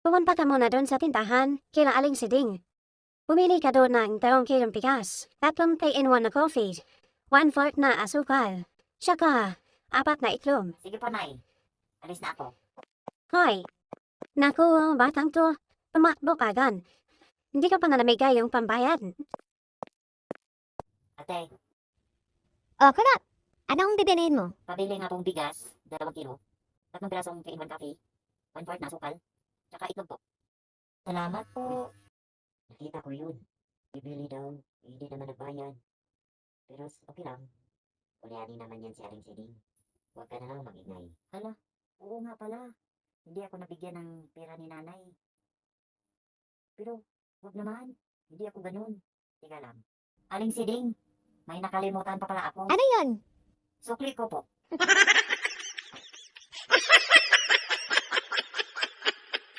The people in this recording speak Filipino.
Pumunta ka muna doon sa tindahan, kila Aling Siding. Pumili ka doon ng 2 kilong bigas, 3 in 1 na coffee, 1/4 na asukal, tsaka 4 na itlog. Sige po, Nay. Alis na ako. Hoy, naku, batang to, tumakbo ka agad. Hindi ka pa nalamigay yung pambayad. Ate, Oh, Kulot! Anong bibilhin mo? pabili nga pong bigas, 2 kilo. 3 pirasong 3-in-1 coffee, 1/4 na asukal, tsaka itlog po. Salamat po. Nakita ko yun. Bibili daw, hindi naman nagbayad. Pero okay lang. Kulyani naman yan si Aling Siding. Huwag ka na lang mag-ingay. Hala, oo nga pala. Hindi ako nabigyan ng pera ni nanay. Pero, huwag naman. Hindi ako ganun. Teka lang. Aling Siding, may nakalimutan pa pala ako. Ano yun? Sukli ko po.